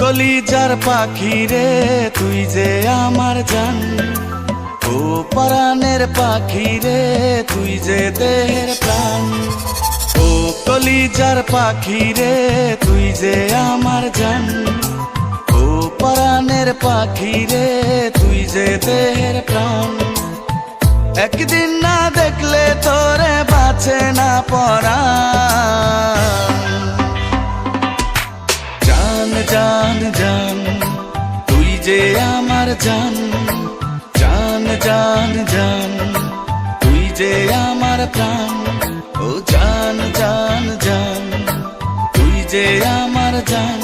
কলিজার পাখি রে তুই যে আমার জান, ও পরাণের পাখি রে তুই যে দেহের প্রাণ। ও কলিজার পাখি রে তুই যে আমার জান, ও পরাণের পাখি রে তুই যে দেহের প্রাণ। একদিন না দেখলে তোরে বাঁচে না পরাণ। জান জান জান তুই যে আমার জান, জান জান জান তুই যে আমার প্রাণ। ও জান জান জান তুই যে আমার জান।